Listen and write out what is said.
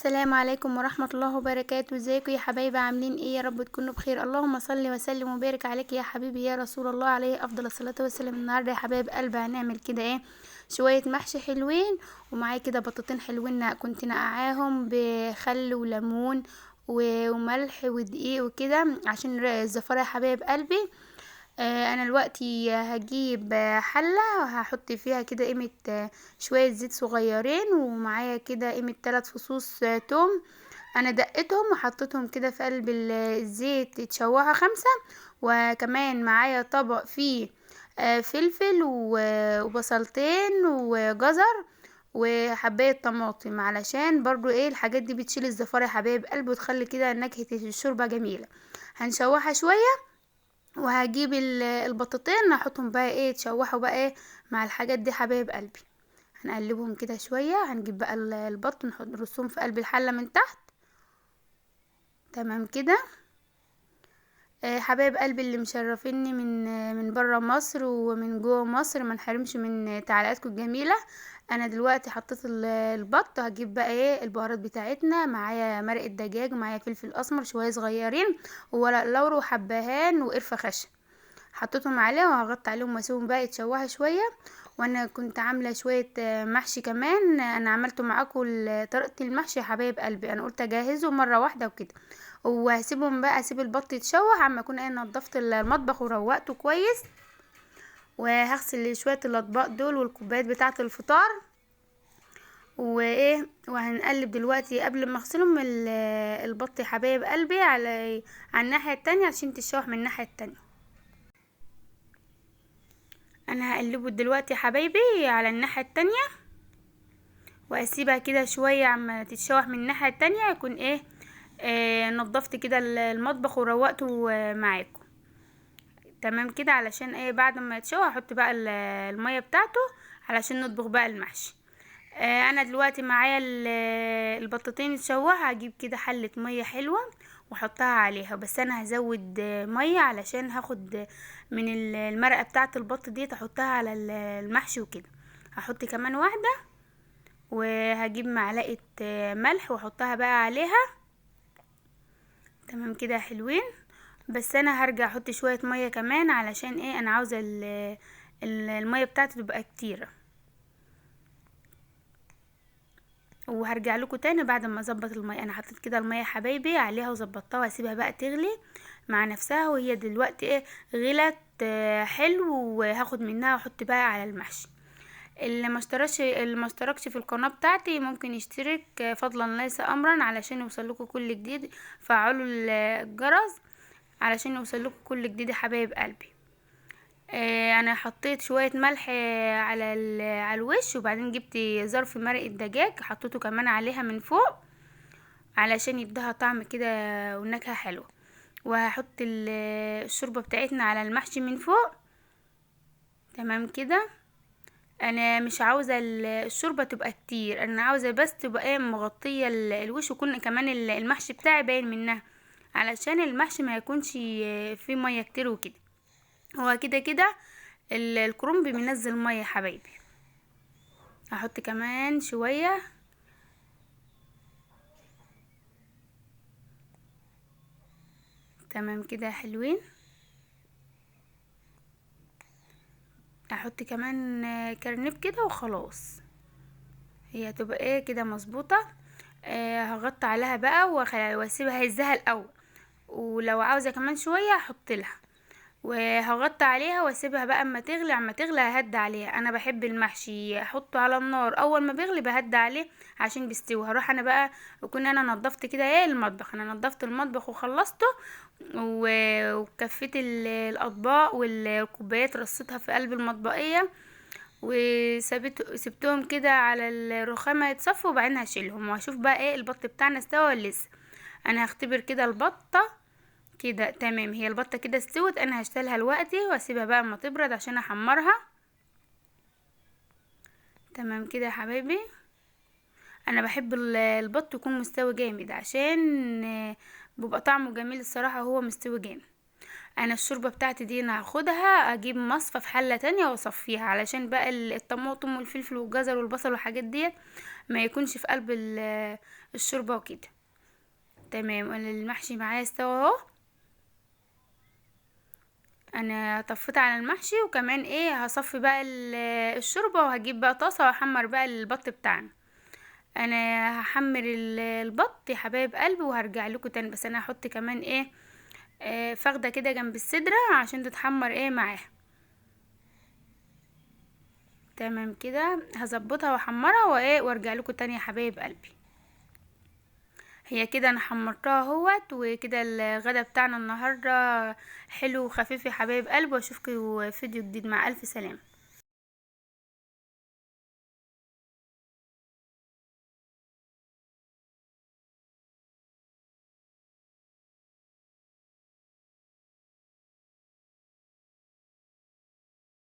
السلام عليكم ورحمة الله وبركاته. ازيكم يا حبايبي؟ عاملين ايه؟ يا رب تكونوا بخير. اللهم صل وسلم وبارك عليك يا حبيبي يا رسول الله، عليه افضل الصلاة والسلام. النهارده يا حبايب قلبي هنعمل كده ايه، شوية محشي حلوين، ومعايا كده بطاطين حلوين كنت نقعاهم بخل وليمون وملح ودقيق وكده عشان الزفارة يا حبايب قلبي. انا دلوقتي هجيب حله وهحط فيها كده قيمه شويه زيت صغيرين، ومعايا كده قيمه 3 فصوص توم. انا دقتهم وحطيتهم كده في قلب الزيت يتشوحوا 5. وكمان معايا طبق فيه فلفل وبصلتين وجزر وحبايه طماطم، علشان برضو ايه الحاجات دي بتشيل الزفاره يا حبايب قلبي وتخلي كده نكهه الشوربه جميله. هنشوحها شويه، وهجيب البطاطين نحطهم بقى ايه تشوحوا بقى ايه مع الحاجات دي حبايب قلبي. هنقلبهم كده شوية، هنجيب بقى البط نرصهم في قلب الحلة من تحت. تمام كده. حبايب قلبي اللي مشرفيني من برا مصر ومن جوه مصر، ما نحرمش من تعليقاتكم الجميله. انا دلوقتي حطيت البط، هجيب بقى ايه البهارات بتاعتنا. معايا مرقه دجاج، ومعايا فلفل اسمر شويه صغيرين، وورق لورا وحبهان وقرفه خشن. حطيتهم عليه وهغطي عليهم واسيبهم بقى يتشوحوا شويه. وانا كنت عامله شويه محشي كمان، انا عملته معاكم طريقه المحشي يا حبايب قلبي. انا قلت اجهزه مره واحده وكده، وهسيبهم بقى، اسيب البط يتشوح عما اكون انا نضفت المطبخ وروقته كويس. وهغسل شويه الاطباق دول والكوبايات بتاعه الفطار وايه. وهنقلب دلوقتي قبل ما اغسلهم البط يا حبايب قلبي على الناحيه التانية عشان تتشوح من الناحيه التانية. انا هقلبه دلوقتي يا حبايبي على الناحيه التانية، واسيبها كده شويه عما تتشوح من الناحيه التانية، يكون ايه نضفت كده المطبخ وروقته معاكم. تمام كده، علشان ايه بعد ما يتشوح احط بقى الميه بتاعته علشان نطبخ بقى المحشي. انا دلوقتي معايا البطاطين يتشوح، هجيب كده حله ميه حلوه واحطها عليها. بس انا هزود ميه علشان هاخد من المرقه بتاعه البط دي احطها على المحشي وكده. هحط كمان واحده، وهجيب معلقه ملح واحطها بقى عليها. تمام كده حلوين. بس انا هرجع احط شويه ميه كمان علشان ايه انا عاوزه الميه بتاعتي تبقى كتيره. وهرجع لكم تاني بعد ما اظبط الميه. انا حطيت كده الميه يا حبايبي عليها وظبطتها، واسيبها بقى تغلي مع نفسها. وهي دلوقتي ايه غلت حلو، وهاخد منها واحط بقى على المحشي. اللي ما اشتركش في القناه بتاعتي ممكن يشترك، فضلا ليس امرا، علشان يوصلكوا كل جديد. فعلوا الجرس علشان يوصلكوا كل جديد يا حبايب قلبي. انا حطيت شويه ملح على الوش، وبعدين جبت ظرف مرق الدجاج حطيته كمان عليها من فوق علشان يديها طعم كده ونكهه حلوه. وهحط الشوربه بتاعتنا على المحشي من فوق. تمام كده. انا مش عاوزه الشوربه تبقى كتير، انا عاوزه بس تبقى ايه مغطيه الوش، ويكون كمان المحشي بتاعي باين منها، علشان المحشي ما يكونش فيه ميه كتير وكده. هو كده كده الكرنب بينزل ميه يا حبايبي. هحط كمان شويه. تمام كده حلوين. هحط كمان كرنب كده وخلاص، هي هتبقى ايه كده مظبوطه. هغطي عليها بقى واسيبها يهزها الاول، ولو عاوزه كمان شويه هحط لها. وهغطي عليها واسيبها بقى اما تغلي ههدي عليها. انا بحب المحشي احطه على النار اول ما بيغلي بهدي عليه عشان بيستوي. هروح انا بقى اكون انا نضفت كده ايه المطبخ، انا نضفت المطبخ وخلصته وكفيت الاطباق والكوبايات رصيتها في قلب المطبقيه، سبتهم كده على الرخامه يتصفوا، وبعدين هشيلهم وهشوف بقى ايه البط بتاعنا استوى ولا لسه. انا هختبر كده البطه كده. تمام، هي البطه كده استوت. انا هشتلها دلوقتي واسيبها بقى اما تبرد عشان احمرها. تمام كده يا حبايبي. انا بحب البط يكون مستوي جامد عشان بيبقى طعمه جميل الصراحه وهو مستوي جامد. انا الشوربه بتاعتي دي انا هاخدها اجيب مصفى في حله تانية واصفيها، علشان بقى الطماطم والفلفل والجزر والبصل والحاجات ديت ما يكونش في قلب الشوربه وكده. تمام، المحشي معايا استوى اهو. انا طفيت على المحشي، وكمان هصفي بقى الشوربه، وهجيب بقى طاسه واحمر بقى البط بتاعنا. انا هحمر البط يا حبايب قلبي وهرجع لكم تاني، بس انا هحط كمان فخده كده جنب الصدره عشان تتحمر معاها. تمام كده، هظبطها واحمرها وارجع لكم تاني يا حبايب قلبي. هي كده انا حمرتها اهوت، وكده الغدا بتاعنا النهارده حلو وخفيف يا حبايب قلبي، واشوفكم فيديو جديد، مع الف سلامه.